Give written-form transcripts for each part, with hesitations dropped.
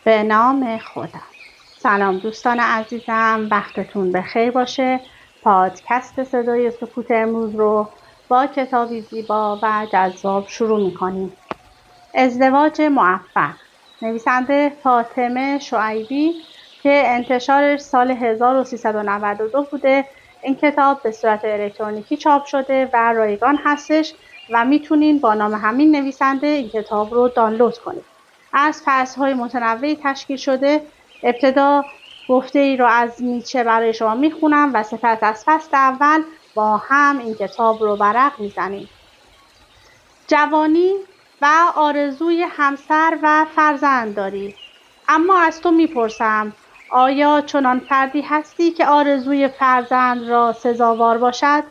به نام خدا. سلام دوستان عزیزم، وقتتون بخیر باشه. پادکست صدای سکوت امروز رو با کتابی زیبا و جذاب شروع می‌کنیم. ازدواج موفق، نویسنده فاطمه شعیبی که انتشارش سال 1392 بوده. این کتاب به صورت الکترونیکی چاپ شده و رایگان هستش و میتونین با نام همین نویسنده این کتاب رو دانلود کنید. از فصل‌های متنوعی تشکیل شده. ابتدا گفته‌ای رو از نیچه برای شما میخونم و سپس از فصل اول با هم این کتاب رو ورق میزنیم. جوانی و آرزوی همسر و فرزند داری، اما از تو میپرسم آیا چنان فردی هستی که آرزوی فرزند را سزاوار باشد؟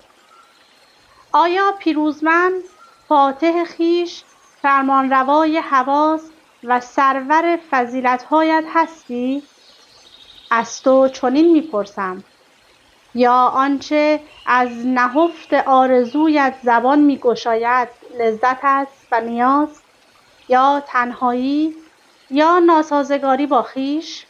آیا پیروزمند، فاتح خویش، فرمانروای حواس و سرور فضیلت‌هایت هستی؟ از تو چنین میپرسم. یا آنچه از نهفت آرزویت زبان میگشاید لذت است و نیاز، یا تنهایی، یا ناسازگاری با خویش؟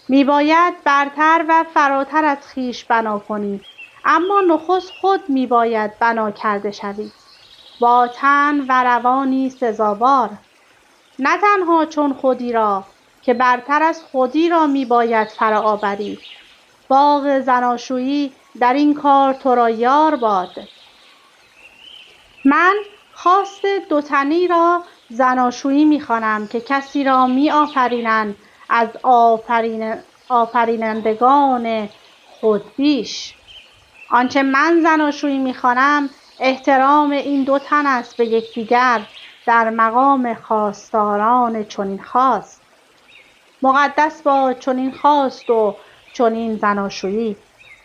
میباید برتر و فراتر از خویش بنا کنی، اما نخست خود میباید بنا کرده شوی، با تن و روانی سزاوار، نه تنها چون خودی را که برتر از خودی را میباید فرا آوری. باغ زناشویی در این کار تو را یار باد. من خواست دو تنی را زناشویی می‌خوانم که کسی را می‌آفرینند از آفرینندگان خود بیش. آنچه من زناشویی می‌خوانم احترام این دو تن است به یکدیگر در مقام خواستاران چنین خواست. مقدس با چنین خواست و چنین زناشویی،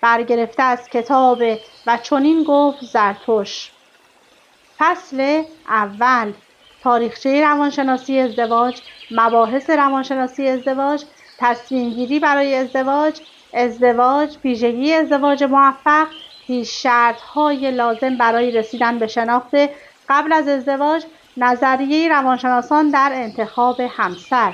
برگرفته از کتاب و چنین گفت زرتشت. فصل اول، تاریخچه روانشناسی ازدواج، مباحث روانشناسی ازدواج، تصمیم‌گیری برای ازدواج، ویژگی ازدواج موفق، پیش شرط‌های لازم برای رسیدن به شناخت قبل از ازدواج، نظریه روانشناسان در انتخاب همسر.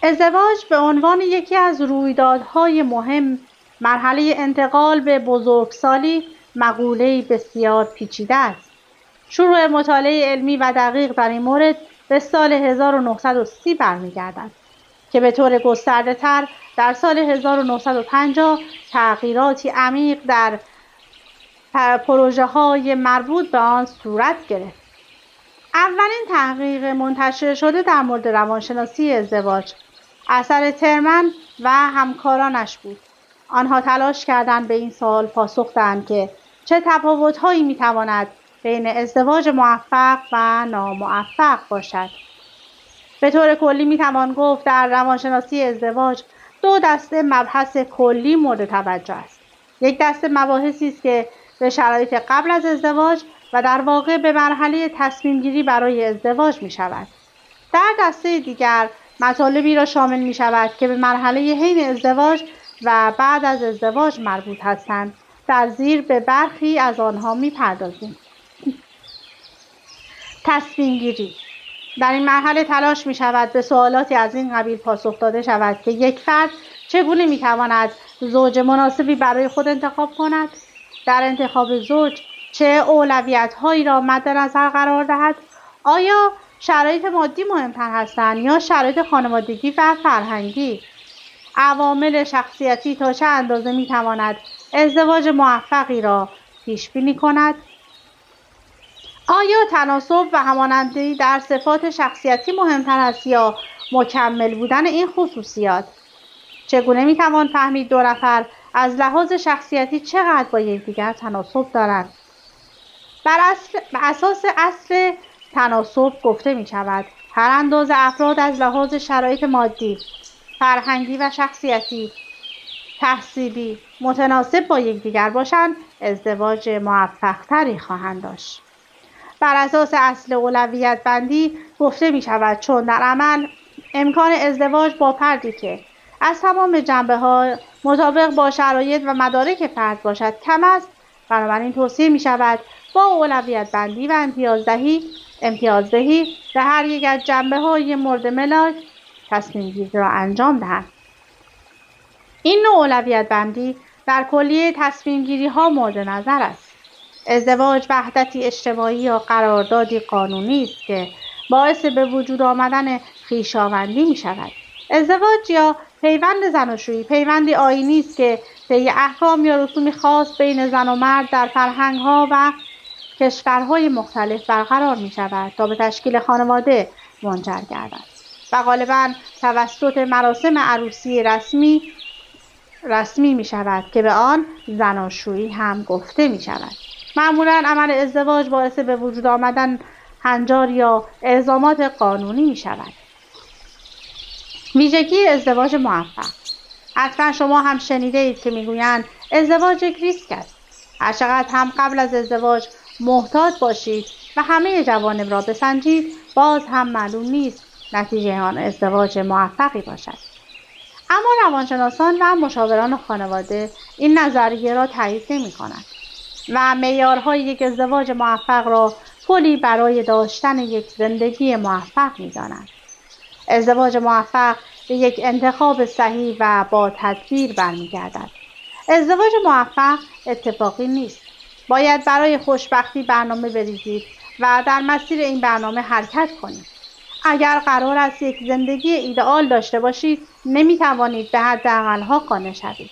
ازدواج به عنوان یکی از رویدادهای مهم مرحله انتقال به بزرگسالی مقوله‌ای بسیار پیچیده است. شروع مطالعه علمی و دقیق در این مورد به سال 1930 برمیگردد که به طور گسترده‌تر در سال 1950 تغییراتی عمیق در پروژه‌های مربوط به آن صورت گرفت. اولین تحقیق منتشر شده در مورد روانشناسی ازدواج اثر ترمن و همکارانش بود. آنها تلاش کردند به این سوال پاسخ دهند که چه تفاوت‌هایی می‌تواند بین ازدواج موفق و ناموفق باشد. به طور کلی می‌توان گفت در روانشناسی ازدواج دو دسته مبحث کلی مورد توجه است. یک دسته مباحثی است که به شرایط قبل از ازدواج و در واقع به مرحله تصمیم‌گیری برای ازدواج می‌شود. در دسته دیگر مطالبی را شامل می‌شود که به مرحله حین ازدواج و بعد از ازدواج مربوط هستند. در زیر به برخی از آنها می‌پردازیم. تصمیم‌گیری. در این مرحله تلاش می‌شود به سوالاتی از این قبیل پاسخ داده شود که یک فرد چگونه می‌تواند زوج مناسبی برای خود انتخاب کند؟ در انتخاب زوج چه اولویت‌هایی را مد نظر قرار دهد؟ آیا شرایط مادی مهمتر هستند یا شرایط خانوادگی و فرهنگی؟ عوامل شخصیتی تا چه اندازه می‌تواند ازدواج موفقی را پیش بینی کند؟ آیا تناسب و همانندی در صفات شخصیتی مهمتر است یا مکمل بودن این خصوصیات؟ چگونه می‌توان فهمید دو نفر از لحاظ شخصیتی چقدر با یکدیگر تناسب دارند؟ بر اساس اصل تناسب گفته می‌شود هر اندازه افراد از لحاظ شرایط مادی، فرهنگی و شخصیتی، تحصیلی متناسب با یکدیگر باشند، ازدواج موفق‌تری خواهند داشت. بر اساس اصل اولویت بندی گفته می‌شود چون در عمل امکان ازدواج با فردی که از تمام جنبه‌ها مطابق با شرایط و مدارک فرد باشد کم است، بنابراین توصیه می‌شود با اولویت بندی و امتیازدهی امتیاز دهی به هر یک از جنبه‌های مورد ملاک تصمیم گیری را انجام دهند. این نوع اولویت بندی در کلیه تصمیم گیری ها مورد نظر است. ازدواج وحدتی اجتماعی یا قراردادی قانونی است که باعث به وجود آمدن خویشاوندی می شود. ازدواج یا پیوند زناشویی پیوندی آیینی است که طی احکام یا رسومی خاص بین زن و مرد در فرهنگ‌ها و کشورهای مختلف برقرار می شود تا به تشکیل خانواده منجر گردد و غالباً توسط مراسم عروسی رسمی می شود که به آن زناشویی هم گفته می شود. معمولاً عمل ازدواج باعث به وجود آمدن هنجار یا الزامات قانونی می شود. ویژگی ازدواج موفق. حتما شما هم شنیده اید که میگویند ازدواج یک ریسک است. هرچقدر هم قبل از ازدواج محتاط باشید و همه جوانب را بسنجید، باز هم معلوم نیست نتیجه آن ازدواج موفقی باشد. اما روانشناسان و مشاوران خانواده این نظریه را تایید نمی‌کنند و معیارهای یک ازدواج موفق را پلی برای داشتن یک زندگی موفق می‌دانند. ازدواج موفق به یک انتخاب صحیح و با تدبیر برمیگردد. ازدواج موفق اتفاقی نیست. باید برای خوشبختی برنامه بریزید و در مسیر این برنامه حرکت کنید. اگر قرار است یک زندگی ایدئال داشته باشید، نمی‌توانید به حداقل‌ها قانع شوید.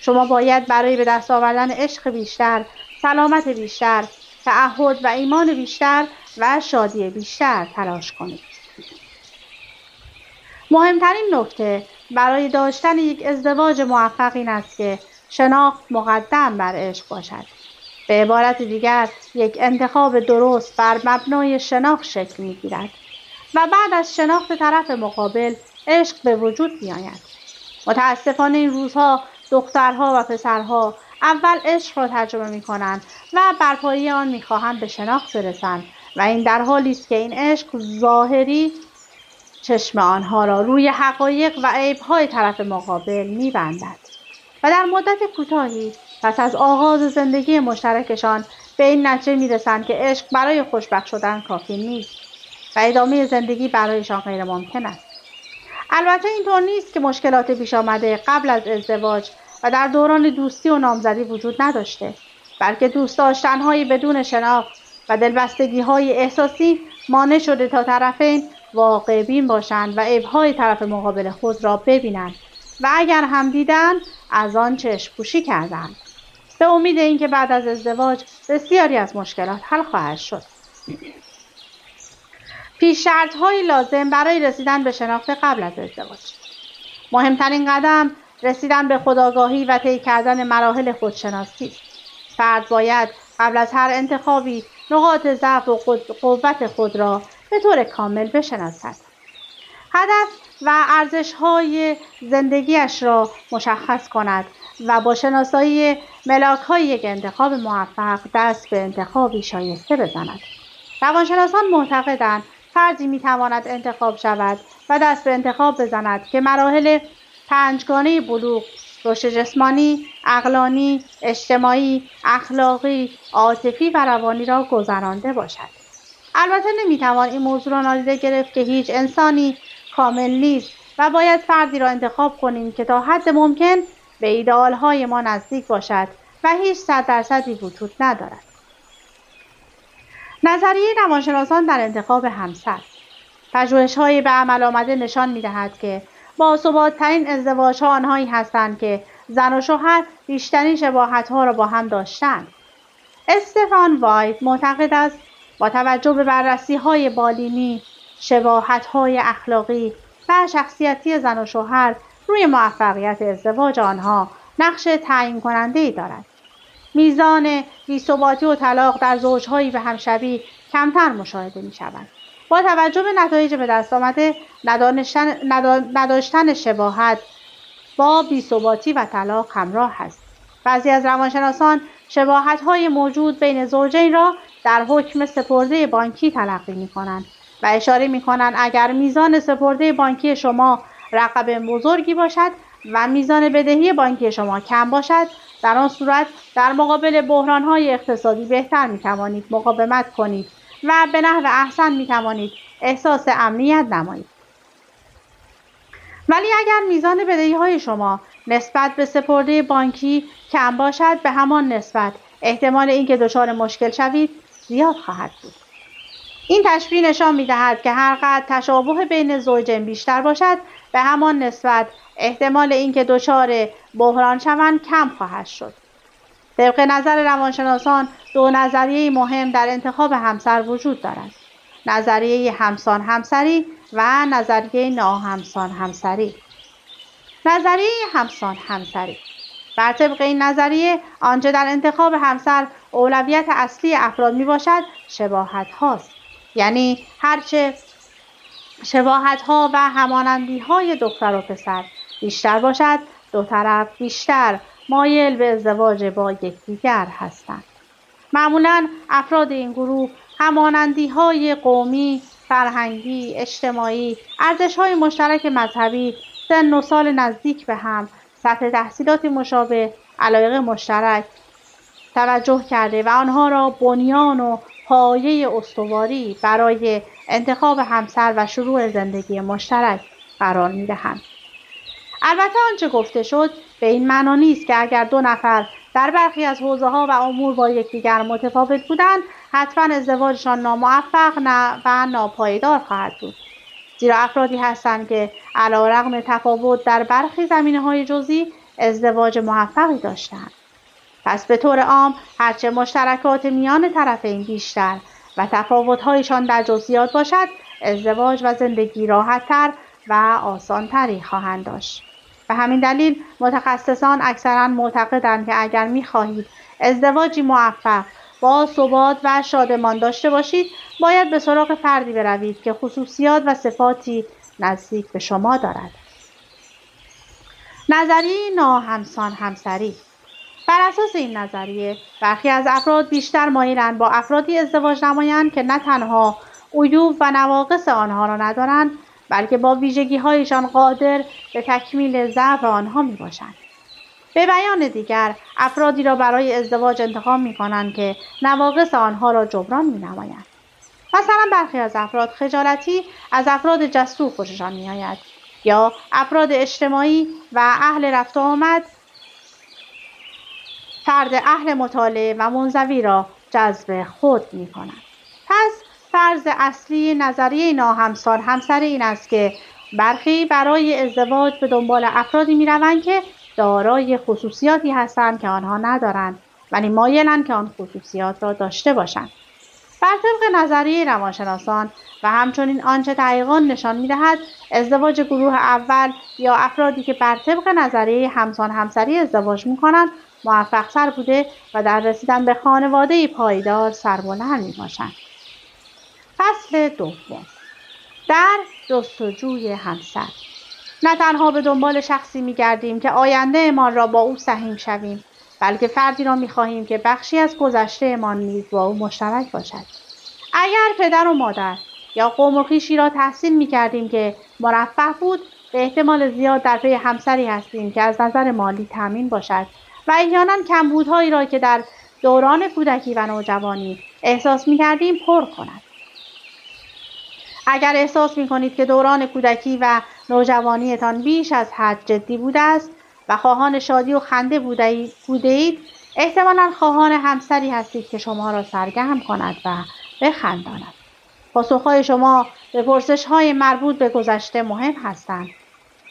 شما باید برای به دست آوردن عشق بیشتر، سلامت بیشتر، تعهد و ایمان بیشتر و شادی بیشتر تلاش کنید. مهمترین نکته برای داشتن یک ازدواج موفق این است که شناخت مقدم بر عشق باشد. به عبارت دیگر، یک انتخاب درست بر مبنای شناخت شکل می‌گیرد و بعد از شناخت طرف مقابل عشق به وجود می‌آید. متاسفانه این روزها دخترها و پسرها اول عشق را ترجمه می‌کنند و بر پایه آن می‌خواهند به شناخت برسند و این در حالی است که این عشق ظاهری چشم آنها را روی حقایق و عیب‌های طرف مقابل می‌بندد و در مدت کوتاهی پس از آغاز زندگی مشترکشان به این نتیجه می‌رسند که عشق برای خوشبخت شدن کافی نیست و ادامه زندگی برایشان غیر ممکن است. البته اینطور نیست که مشکلات پیش آمده قبل از ازدواج و در دوران دوستی و نامزدی وجود نداشته، بلکه دوست داشتن‌های بدون شناخت و دلبستگی‌های احساسی مانع شده تا طرفین واقع بین باشند و عیب‌های طرف مقابل خود را ببینند و اگر هم دیدند از آن چشم پوشی کردند، به امید اینکه بعد از ازدواج بسیاری از مشکلات حل خواهد شد. پیش شرط‌های لازم برای رسیدن به شناخت قبل از ازدواج. مهمترین قدم رسیدن به خودآگاهی و طی کردن مراحل خودشناسی است. فرد باید قبل از هر انتخابی نقاط ضعف و قوت خود را به طور کامل بشناسد. هدف و ارزش‌های زندگیش را مشخص کند و با شناسایی ملاک‌های یک انتخاب موفق دست به انتخابی شایسته بزند. روانشناسان معتقدند فردی می‌تواند انتخاب شود و دست به انتخاب بزند که مراحل پنجگانه بلوغ، رشد جسمانی، عقلانی، اجتماعی، اخلاقی، عاطفی و روانی را گذرانده باشد. البته نمی‌توان این موضوع را نادیده گرفت که هیچ انسانی کامل نیست و باید فردی را انتخاب کنیم که تا حد ممکن به ایدئال‌های ما نزدیک باشد و هیچ 100% وجود ندارد. نظریه روانشناسان در انتخاب همسر. پژوهش‌های به عمل آمده نشان می‌دهد که باثبات‌ترین ازدواج‌ها آنهایی هستند که زن و شوهر بیشترین شباهت‌ها را با هم داشتند. استفان وایت معتقد است با توجه به بررسی‌های بالینی، شباهت‌های اخلاقی و شخصیتی زن و شوهر روی موفقیت ازدواج آنها نقش تعیین کننده‌ای دارد. میزان بی‌ثباتی و طلاق در زوج‌هایی به هم شبیه کمتر مشاهده می‌شود. با توجه به نتایج به دست آمده، نداشتن شباهت با بی‌ثباتی و طلاق همراه است. بعضی از روانشناسان شباهت‌های موجود بین زوجین را در حکم سپرده بانکی تلقی می‌کنند و اشاره می‌کنند اگر میزان سپرده بانکی شما رقم بزرگی باشد و میزان بدهی بانکی شما کم باشد، در آن صورت در مقابل بحران‌های اقتصادی بهتر می‌توانید مقاومت کنید و به نحو احسن می توانید احساس امنیت نمایید. ولی اگر میزان بدهی‌های شما نسبت به سپرده بانکی کم باشد، به همان نسبت احتمال اینکه دچار مشکل شوید زیاد خواهد بود. این تشبیه نشان می‌دهد که هر قدر تشابه بین زوجین بیشتر باشد، به همان نسبت احتمال اینکه دچار بحران شوند کم خواهد شد. طبق نظر روانشناسان، دو نظریه مهم در انتخاب همسر وجود دارد: نظریه همسان همسری و نظریه ناهمسان همسری. نظریه همسان همسری بر طبق این نظریه، آنچه در انتخاب همسر اولویت اصلی افراد می باشد شباهت هاست. یعنی هرچه شباهت ها و همانندی های دختر و پسر بیشتر باشد، دو طرف بیشتر مایل به ازدواج با یکدیگر هستند. معمولاً افراد این گروه همانندی های قومی، فرهنگی، اجتماعی، ارزش های مشترک مذهبی، سن و سال نزدیک به هم، سطح تحصیلات مشابه، علایق مشترک توجه کرده و آنها را بنیان و پایه استواری برای انتخاب همسر و شروع زندگی مشترک قرار می‌دهند. البته آنچه گفته شد به این معنا نیست که اگر دو نفر در برخی از حوزه‌ها و امور با یکدیگر متفاوت بودند، حتما ازدواجشان ناموفق و ناپایدار خواهد بود. زیرا افرادی هستند که علیرغم تفاوت در برخی زمینه‌های جزئی ازدواج موفقی داشتند. پس به طور عام هرچه مشترکات میان طرفین بیشتر و تفاوت‌هایشان در جزئیات باشد، ازدواج و زندگی راحت‌تر و آسان‌تری خواهند داشت. به همین دلیل متخصصان اکثراً معتقدند که اگر می‌خواهید ازدواجی موفق با ثبات و شادمان داشته باشید، باید به سراغ فردی بروید که خصوصیات و صفاتی نزدیک به شما دارد. نظریه ناهمسان همسری. بر اساس این نظریه، برخی از افراد بیشتر مایلند با افرادی ازدواج نمایند که نه تنها عیوب و نواقص آنها را ندارند، بلکه با ویژگی‌هایشان قادر به تکمیل ضعف آنها میباشند. به بیان دیگر، افرادی را برای ازدواج انتخاب می‌کنند که نواقص آنها را جبران می‌نمایند. مثلا برخی از افراد خجالتی از افراد جسور خوششان می‌آید، یا افراد اجتماعی و اهل رفت و آمد فرد اهل مطالعه و منزوی را جذب خود می‌کنند. پس فرض اصلی نظریه ناهمسان همسری این است که برخی برای ازدواج به دنبال افرادی می‌روند که دارای خصوصیاتی هستند که آنها ندارند، ولی مایلند که آن خصوصیات را داشته باشند. بر طبق نظریه روانشناسان و همچنین آنچه تحقیقات نشان می‌دهد، ازدواج گروه اول یا افرادی که بر طبق نظریه همسان همسری ازدواج می‌کنند موفق‌تر بوده و در رسیدن به خانواده پایدار سربلند می‌باشند. فصل دوم. در جستجوی همسر. نه تنها به دنبال شخصی می‌گردیم که آینده‌مان را با او سهیم شویم، بلکه فردی را می‌خواهیم که بخشی از گذشته‌مان نیز با او مشترک باشد. اگر پدر و مادر یا قوم و خویشی را تحسین می‌کردیم که مرفه بود، به احتمال زیاد در پی همسری هستیم که از نظر مالی تامین باشد و احیانا کمبودهایی را که در دوران کودکی و نوجوانی احساس می‌کردیم پر کند. اگر احساس می‌کنید که دوران کودکی و نوجوانیتان بیش از حد جدی بوده است و خواهان شادی و خنده بودید، احتمالاً خواهان همسری هستید که شما را سرگرم کند و بخنداند. پاسخ‌های شما به پرسش‌های مربوط به گذشته مهم هستند،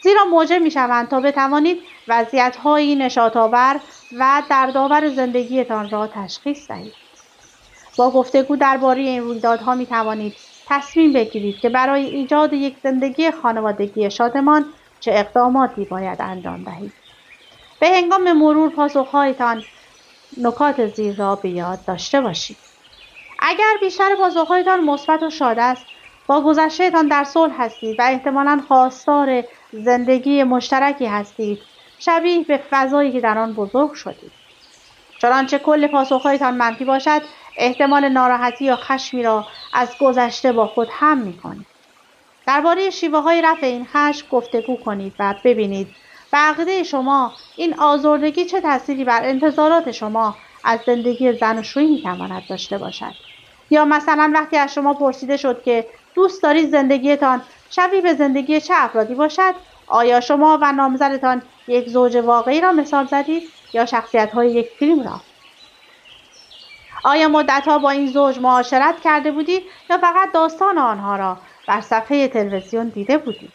زیرا موجب می‌شوند تا بتوانید وضعیت‌هایی نشاط‌آور و دردآور زندگیتان را تشخیص دهید. با گفتگو درباره این رویدادها می‌توانید تصمیم بگیرید که برای ایجاد یک زندگی خانوادگی شادمان چه اقداماتی باید انجام دهید. به هنگام مرور پاسخ‌هایتان نکات زیر را به یاد داشته باشید. اگر بیشتر پاسخ‌هایتان مثبت و شاد است، با گذشته‌تان در صلح هستید و احتمالاً خواستار زندگی مشترکی هستید، شبیه به فضایی که در آن بزرگ شدید. چنانچه کل پاسخ‌هایتان منفی باشد، احتمال ناراحتی یا خشمی را از گذشته با خود هم می‌کنید. درباره شیوه‌های رفع این خشم گفتگو کنید و ببینید به عقیده شما این آزردگی چه تأثیری بر انتظارات شما از زندگی زناشویی می‌تواند داشته باشد. یا مثلا وقتی از شما پرسیده شد که دوست دارید زندگیتان شبیه به زندگی چه افرادی باشد، آیا شما و نامزدتان یک زوج واقعی را مثال زدید یا شخصیت‌های یک فیلم را؟ آیا مدت‌ها با این زوج معاشرت کرده بودید یا فقط داستان آنها را بر صفحه تلویزیون دیده بودید؟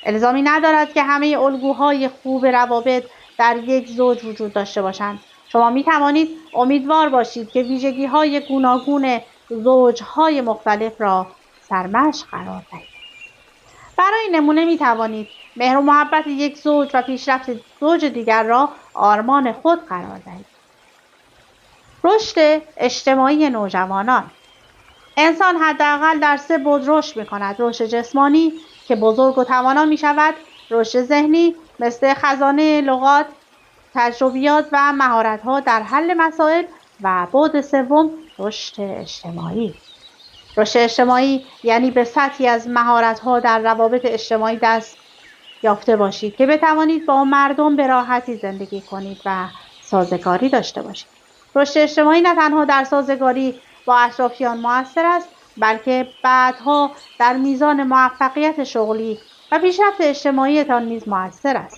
الزامی ندارد که همه الگوهای خوب روابط در یک زوج وجود داشته باشند. شما می توانید امیدوار باشید که ویژگی‌های گوناگون زوج‌های مختلف را سرمشق قرار دهید. برای نمونه می توانید مهر و محبت یک زوج و پیشرفت زوج دیگر را آرمان خود قرار دهید. رشد اجتماعی نوجوانان. انسان حداقل در 3 بعد رشد می‌کند: رشد جسمانی که بزرگ و توانا می‌شود، رشد ذهنی مثل خزانه لغات، تجربیات و مهارت‌ها در حل مسائل و بعد سوم رشد اجتماعی. رشد اجتماعی یعنی به سطحی از مهارت‌ها در روابط اجتماعی دست یافته باشید که بتوانید با مردم به راحتی زندگی کنید و سازگاری داشته باشید. رشد اجتماعی نه تنها در سازگاری با اطرافیان مؤثر است، بلکه بعدها در میزان موفقیت شغلی و پیشرفت اجتماعیتان نیز مؤثر است.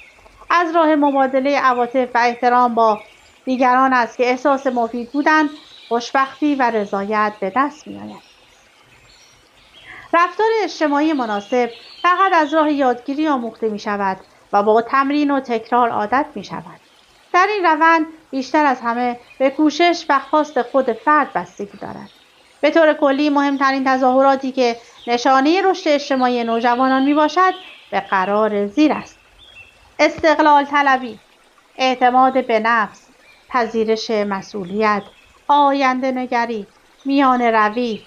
از راه مبادله عواطف و احترام با دیگران است که احساس مفید بودن، خوشبختی و رضایت به دست می‌آید. رفتار اجتماعی مناسب فقط از راه یادگیری آموخته می شود و با تمرین و تکرار عادت می شود. در این روند بیشتر از همه به کوشش و خواست خود فرد بستگی دارد. به طور کلی مهمترین تظاهراتی که نشانه رشد اجتماعی نوجوانان می باشد به قرار زیر است: استقلال طلبی، اعتماد به نفس، پذیرش مسئولیت، آینده نگری، میانه روی،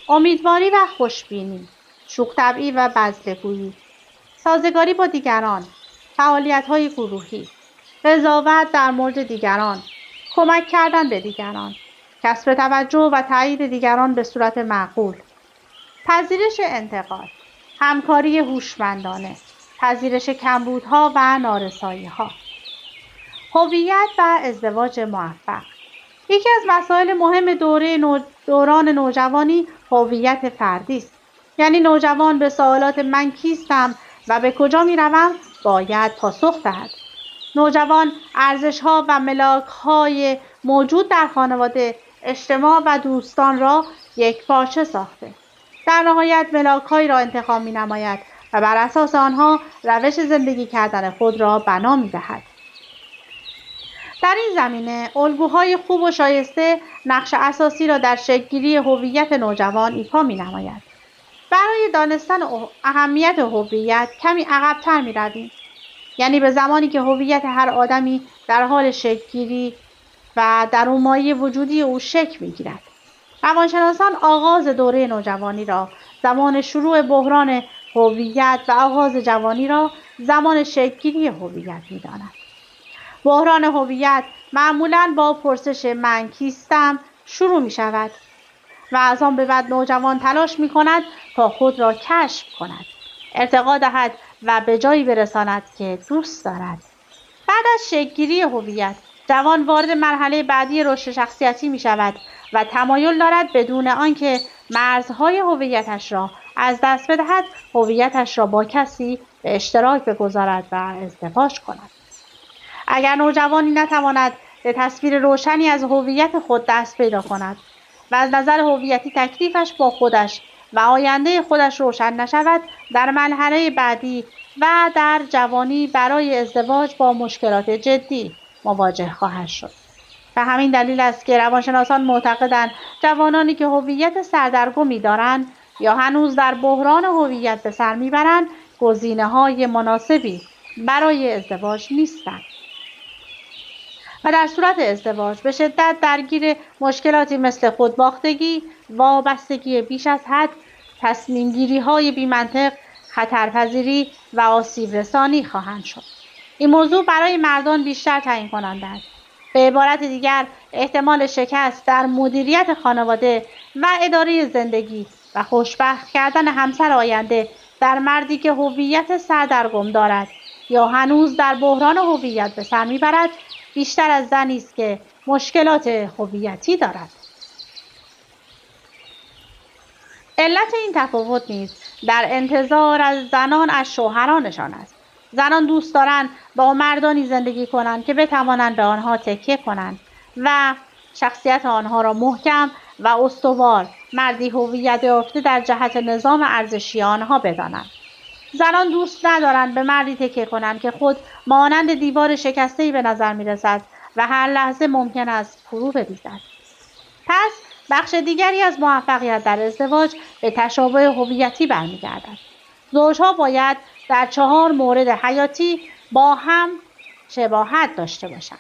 امیدواری و خوشبینی، شوخ طبعی و بذل‌گویی، سازگاری با دیگران، فعالیت‌های گروهی، قضاوت در مورد دیگران، کمک کردن به دیگران، کسب توجه و تایید دیگران به صورت معقول، پذیرش انتقاد، همکاری هوشمندانه، پذیرش کمبودها و نارسایی‌ها، هویت و ازدواج موفق. یکی از مسائل مهم دوران نوجوانی هویت فردی است. یعنی نوجوان به سوالات من کیستم و به کجا میروم باید پاسخ دهد. نوجوان ارزش‌ها و ملاک‌های موجود در خانواده، اجتماع و دوستان را یکپارچه ساخته. در نهایت ملاک‌هایی را انتخاب می‌نماید و بر اساس آنها روش زندگی کردن خود را بنا می‌دهد. در این زمینه الگوهای خوب و شایسته نقش اساسی را در شکل‌گیری هویت نوجوان ایفا می‌نماید. برای دانستن اهمیت هویت کمی عقب‌تر می‌رویم. یعنی به زمانی که هویت هر آدمی در حال شکل‌گیری و درونمایی وجودی او شکل می‌گیرد. روانشناسان آغاز دوره نوجوانی را زمان شروع بحران هویت و آغاز جوانی را زمان شکل‌گیری هویت می‌دانند. بحران هویت معمولاً با پرسش من کیستم شروع می شود و از آن به بعد نوجوان تلاش می کند تا خود را کشف کند، ارتقا دهد و به جایی برساند که دوست دارد. بعد از شکل‌گیری هویت، جوان وارد مرحله بعدی رشد شخصیتی می شود و تمایل دارد بدون آنکه مرزهای هویتش را از دست بدهد، هویتش را با کسی به اشتراک بگذارد و ازدواج کند. اگر نوجوانی نتواند به تصویر روشنی از هویت خود دست پیدا کند و از نظر هویتی تکلیفش با خودش و آینده خودش روشن نشود، در مرحله بعدی و در جوانی برای ازدواج با مشکلات جدی مواجه خواهد شد. و همین دلیل است که روانشناسان معتقدند جوانانی که هویت سردرگمی دارند یا هنوز در بحران هویت به سر میبرند گزینه‌های مناسبی برای ازدواج نیستند و در صورت ازدواج به شدت درگیر مشکلاتی مثل خودباختگی، وابستگی بیش از حد، تصمیم‌گیری‌های بی‌منطق، خطرپذیری و آسیب رسانی خواهند شد. این موضوع برای مردان بیشتر تعیین کننده است. به عبارت دیگر، احتمال شکست در مدیریت خانواده و اداره زندگی و خوشبخت کردن همسر آینده در مردی که هویت سردرگم دارد یا هنوز در بحران هویت به سر میبرد بیشتر از زنی است که مشکلات هویتی دارد. علت این تفاوت نیز در انتظار از زنان از شوهرانشان است. زنان دوست دارند با مردانی زندگی کنند که بتوانند به آنها تکیه کنند و شخصیت آنها را محکم و استوار، مردی هویت یافته در جهت نظام ارزشی آنها بدانند. زنان دوست ندارند به مردی تکیه کنند که خود مانند دیوار شکسته‌ای به نظر می‌رسد و هر لحظه ممکن است فرو بریزد. پس بخش دیگری از موفقیت در ازدواج به تشابه هویتی برمیگردد. زوجها باید در 4 مورد حیاتی با هم شباهت داشته باشند.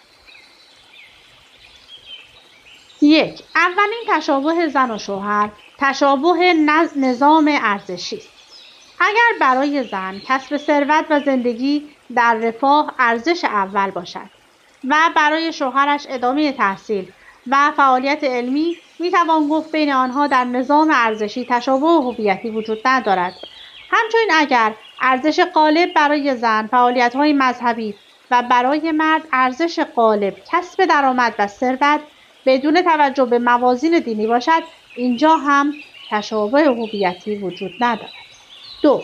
1. اولین تشابه زن و شوهر تشابه نظام ارزشی است. اگر برای زن کسب ثروت و زندگی در رفاه ارزش اول باشد و برای شوهرش ادامه تحصیل و فعالیت علمی، میتوان گفت بین آنها در نظام ارزشی تشابه هویتی وجود ندارد. همچنین اگر ارزش غالب برای زن فعالیت‌های مذهبی و برای مرد ارزش غالب کسب درآمد و ثروت بدون توجه به موازین دینی باشد، اینجا هم تشابه هویتی وجود ندارد. 2.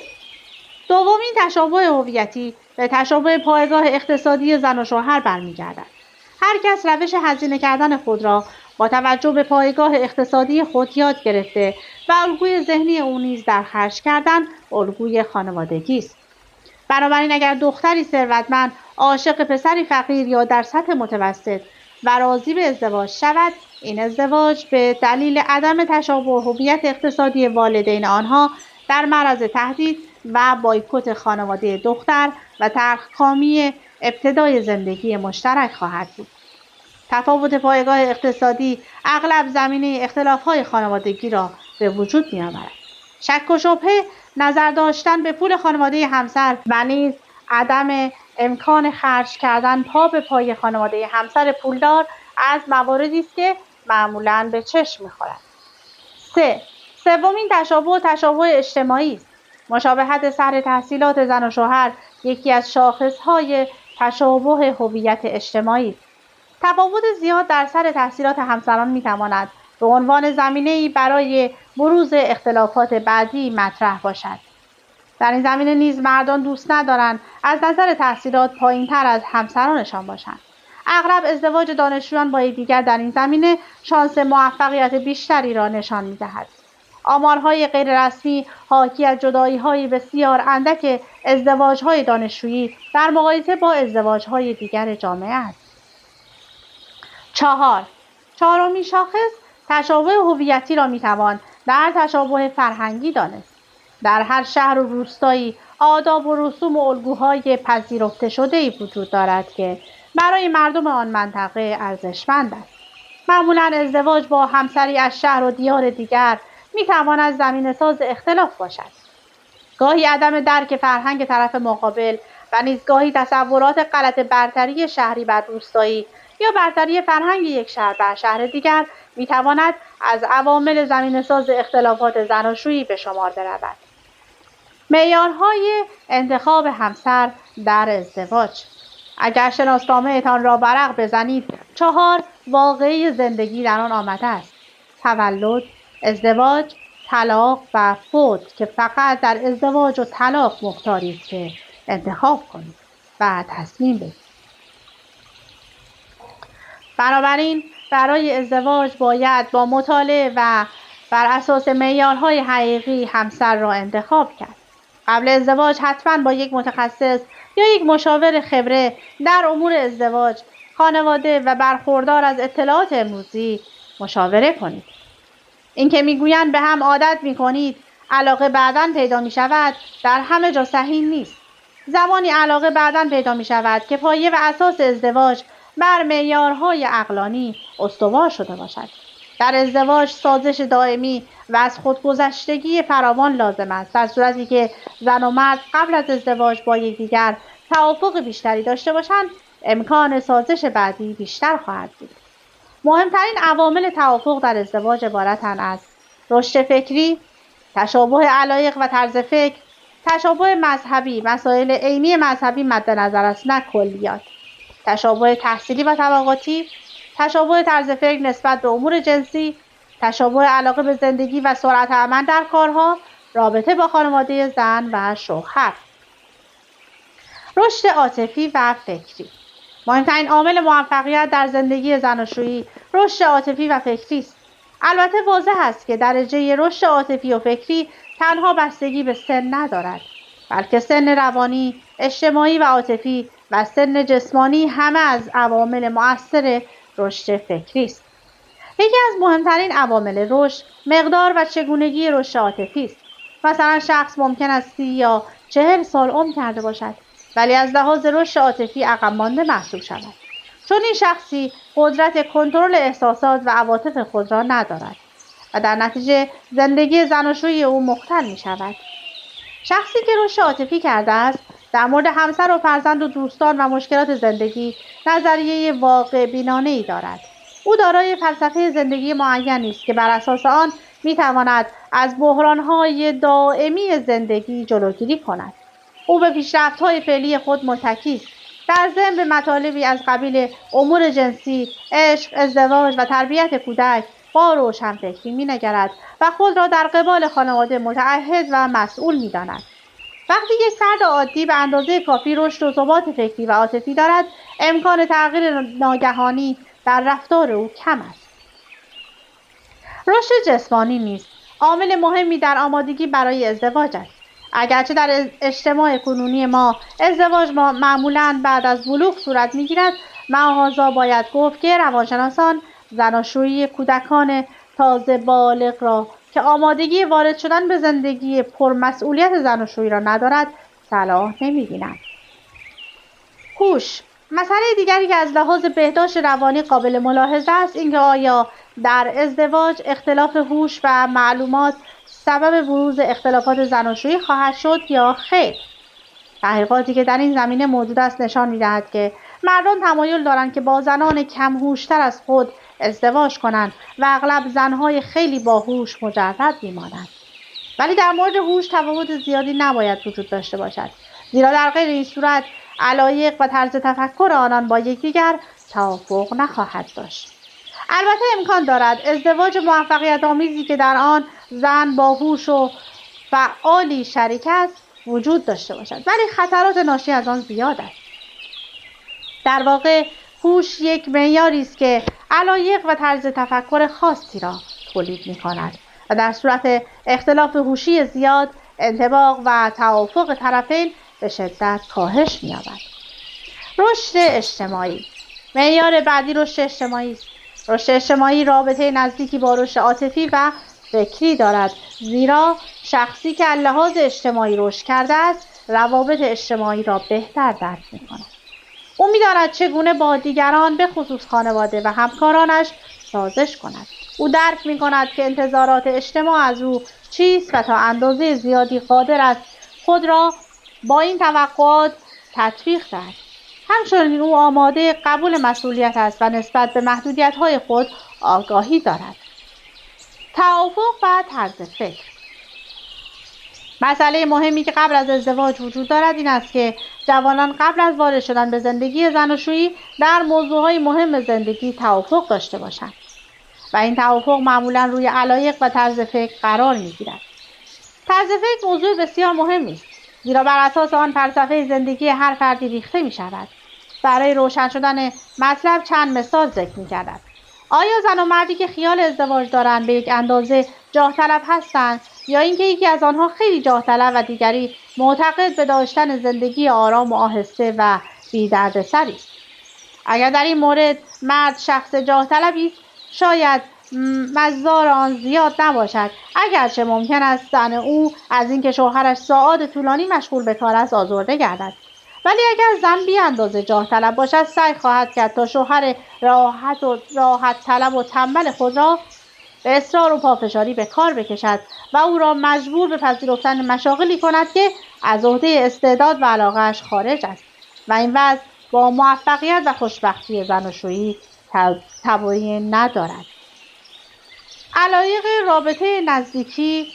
دومین تشابه هویتی به تشابه پایگاه اقتصادی زن و شوهر برمیگردد. هر کس روش هزینه کردن خود را با توجه به پایگاه اقتصادی خود یاد گرفته و الگوی ذهنی او نیز در خرج کردن الگوی خانوادگی است. بنابراین اگر دختری ثروتمند عاشق پسری فقیر یا در سطح متوسط و راضی به ازدواج شود، این ازدواج به دلیل عدم تشابه هویت اقتصادی والدین آنها در معرض تهدید و بایکوت خانواده دختر و تلخکامی ابتدای زندگی مشترک خواهد بود. تفاوت پایگاه اقتصادی اغلب زمینه اختلاف‌های خانوادگی را به وجود می‌آورد. شک و شبهه نظر داشتن به پول خانواده همسر و نیز عدم امکان خرج کردن پا به پای خانواده همسر پولدار از مواردی است که معمولاً به چشم می‌خورد. 3. سومین تشابه اجتماعی است. مشابهت سطح تحصیلات زن و شوهر یکی از شاخص‌های تشابه هویت اجتماعی است. تفاوت زیاد در سطح تحصیلات همسران می‌تواند به عنوان زمینه‌ای برای بروز اختلافات بعدی مطرح باشد. در این زمینه نیز مردان دوست ندارند از نظر تحصیلات پایین‌تر از همسرانشان باشند. اغلب ازدواج دانشجویان با یکدیگر در این زمینه شانس موفقیت بیشتری را نشان می‌دهد. آمارهای غیررسمی حاکی از جدایی‌های بسیار اندک ازدواج‌های دانشجویی در مقایسه با ازدواج‌های دیگر جامعه است. 4. چهارمین شاخص تشابه هویتی را می‌توان در تشابه فرهنگی دانست. در هر شهر و روستایی آداب و رسوم و الگوهای پذیرفته شده‌ای وجود دارد که برای مردم آن منطقه ارزشمند است. معمولاً ازدواج با همسری از شهر و دیار دیگر می‌تواند زمینه‌ساز اختلاف باشد. گاهی عدم درک فرهنگ طرف مقابل و نیز گاهی تصورات غلط برتری شهری بر روستایی یا برتری فرهنگ یک شهر بر شهر دیگر می‌تواند از عوامل زمینه‌ساز اختلافات زناشویی به شمار برود. معیارهای انتخاب همسر در ازدواج. اگر شناسنامه‌تان را ورق بزنید، 4 واقعه زندگی در آن آمده است: تولد، ازدواج، طلاق و فوت که فقط در ازدواج و طلاق مختارید که انتخاب کنید و تصمیم بگیرید. بنابراین برای ازدواج باید با مطالعه و بر اساس معیارهای حقیقی همسر را انتخاب کرد. قبل ازدواج حتما با یک متخصص یا یک مشاور خبره در امور ازدواج، خانواده و برخوردار از اطلاعات امروزی مشاوره کنید. این که میگویند به هم عادت میکنید، علاقه بعداً پیدا میشود، در همه جا صحیح نیست. زمانی علاقه بعداً پیدا میشود که پایه و اساس ازدواج بر معیارهای عقلانی استوار شده باشد. در ازدواج سازش دائمی و از خودگذشتگی فراوان لازم است. در صورتی که زن و مرد قبل از ازدواج با یکدیگر توافق بیشتری داشته باشند، امکان سازش بعدی بیشتر خواهد بود. مهمترین عوامل توافق در ازدواج عبارتند از رشد فکری، تشابه علایق و طرز فکر، تشابه مذهبی، مسائل عینی مذهبی مد نظر است نه کلیات، تشابه تحصیلی و طبقاتی، تشابه طرز فکر نسبت به امور جنسی، تشابه علاقه به زندگی و سرعت عمل در کارها، رابطه با خانواده زن و شوهر. رشد عاطفی و فکری. مهمترین عامل موفقیت در زندگی زناشویی رشد عاطفی و فکری است. البته واضح است که درجه رشد عاطفی و فکری تنها بستگی به سن ندارد، بلکه سن روانی، اجتماعی و عاطفی و سن جسمانی همه از عوامل مؤثر رشد فکری است. یکی از مهمترین عوامل رشد مقدار و چگونگی رشد عاطفی است. مثلا شخص ممکن است 30 یا 40 سال عمر کرده باشد ولی از لحاظ رشد عاطفی عقب مانده محسوب شود، چون این شخصی قدرت کنترل احساسات و عواطف خود را ندارد و در نتیجه زندگی زناشویی او مختل می شود. شخصی که رشد عاطفی کرده است در مورد همسر و فرزند و دوستان و مشکلات زندگی نظریه واقع بینانه‌ای دارد. او دارای فلسفه زندگی معینی است که بر اساس آن می‌تواند از بحران‌های دائمی زندگی جلوگیری کند. او به پیشرفت‌های فعلی خود متکی است. در ضمن به مطالبی از قبیل امور جنسی، عشق، ازدواج و تربیت کودک با روشنفکری می‌نگرد و خود را در قبال خانواده متعهد و مسئول می‌داند. وقتی یک فرد عادی به اندازه کافی رشد و ثبات فکری و عاطفی دارد، امکان تغییر ناگهانی در رفتار او کم است. رشد جسمانی نیز عامل مهمی در آمادگی برای ازدواج است. اگرچه در اجتماع کنونی ما ازدواج معمولاً بعد از بلوغ صورت می‌گیرد، معاذا باید گفت که روانشناسان زناشویی کودکان تازه بالغ را که آمادگی وارد شدن به زندگی پرمسئولیت زناشویی را ندارد صلاح نمی‌بینند. هوش. مسئله دیگری که از لحاظ بهداشت روانی قابل ملاحظه است اینکه آیا در ازدواج اختلاف هوش و معلومات سبب بروز اختلافات زناشویی خواهد شد یا خیر. تحقیقاتی که در این زمینه موجود است نشان می‌دهد که مردان تمایل دارند که با زنان کم هوش‌تر از خود ازدواج کنند و اغلب زنهای خیلی باهوش مجرد می‌مانند. ولی در مورد هوش تفاوت زیادی نباید وجود داشته باشد، زیرا در غیر این صورت علایق و طرز تفکر آنان با یکدیگر توافق نخواهد داشت. البته امکان دارد ازدواج موفقیت آمیزی که در آن زن باهوش و فعالی شریک است وجود داشته باشد، ولی خطرات ناشی از آن زیاد است. در واقع هوش یک معیاری است که علایق و طرز تفکر خاصی را تولید می‌کند و در صورت اختلاف هوشی زیاد انطباق و توافق طرفین به شدت کاهش می‌یابد. رشد اجتماعی. معیار بعدی رشد اجتماعی است. رشد اجتماعی رابطه نزدیکی با رشد عاطفی و فکری دارد، زیرا شخصی که از لحاظ اجتماعی رشد کرده است روابط اجتماعی را بهتر درک می‌کند. او می‌داند چگونه با دیگران به خصوص خانواده و همکارانش سازش کند. او درک می‌کند که انتظارات اجتماع از او چیست و تا اندازه زیادی قادر است خود را با این توقعات تطبیق دهد. همچنین او آماده قبول مسئولیت است و نسبت به محدودیت‌های خود آگاهی دارد. توافق و طرز فکر. مسئله مهمی که قبل از ازدواج وجود دارد این است که جوانان قبل از وارد شدن به زندگی زناشویی در موضوعهای مهم زندگی توافق داشته باشند و این توافق معمولاً روی علایق و طرز فکر قرار می‌گیرد. طرز فکر موضوع بسیار مهمی است، زیرا بر اساس آن فلسفه زندگی هر فردی ریخته می‌شود. برای روشن شدن مطلب چند مثال ذکر می‌گردد. آیا زن و مردی که خیال ازدواج دارند به یک اندازه جاه طلب هستند یا اینکه یکی از آنها خیلی جاه طلب و دیگری معتقد به داشتن زندگی آرام و آهسته و بی دردسری است؟ اگر در این مورد مرد شخص جاه طلبی است شاید مزار آن زیاد نباشد، اگرچه ممکن است زن او از اینکه شوهرش ساعات طولانی مشغول به کار است آزرده گردد. ولی اگر زن بی اندازه جاه طلب باشد سعی خواهد کرد تا شوهر راحت طلب و تنبل خود را به اصرار و پافشاری به کار بکشد و او را مجبور به پذیرفتن مشاغلی کند که از عهده استعداد و علاقه‌اش خارج است و این وضع با موفقیت و خوشبختی زناشویی تبعیض ندارد. علایق رابطه نزدیکی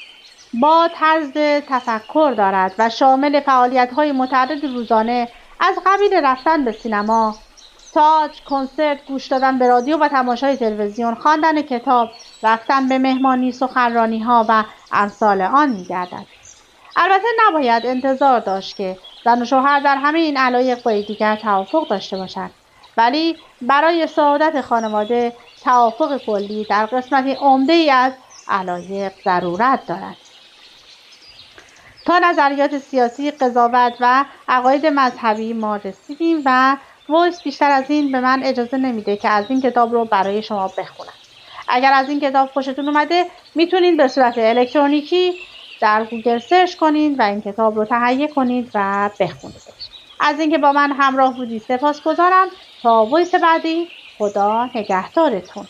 با طرز تفکر دارد و شامل فعالیت‌های متعدد روزانه از قبیل رفتن به سینما، تئاتر، کنسرت، گوش دادن به رادیو و تماشای تلویزیون، خواندن کتاب، رفتن به مهمانی، سخنرانی ها و امثال آن می‌گردد. البته نباید انتظار داشت که زن و شوهر در همه این علایق با یکدیگر توافق داشته باشند، ولی برای سعادت خانواده توافق کلی در قسمتی عمده‌ای از علایق ضرورت دارد. تا نظریات سیاسی، قضاوت و عقاید مذهبی ما رسیدیم و وایس بیشتر از این به من اجازه نمیده که از این کتاب رو برای شما بخونم. اگر از این کتاب خوشتون اومده میتونید به صورت الکترونیکی در گوگل سرچ کنید و این کتاب رو تهیه کنید و بخونید. از اینکه با من همراه بودید سپاسگزارم. تا وایس بعدی، خدا نگهدارتون.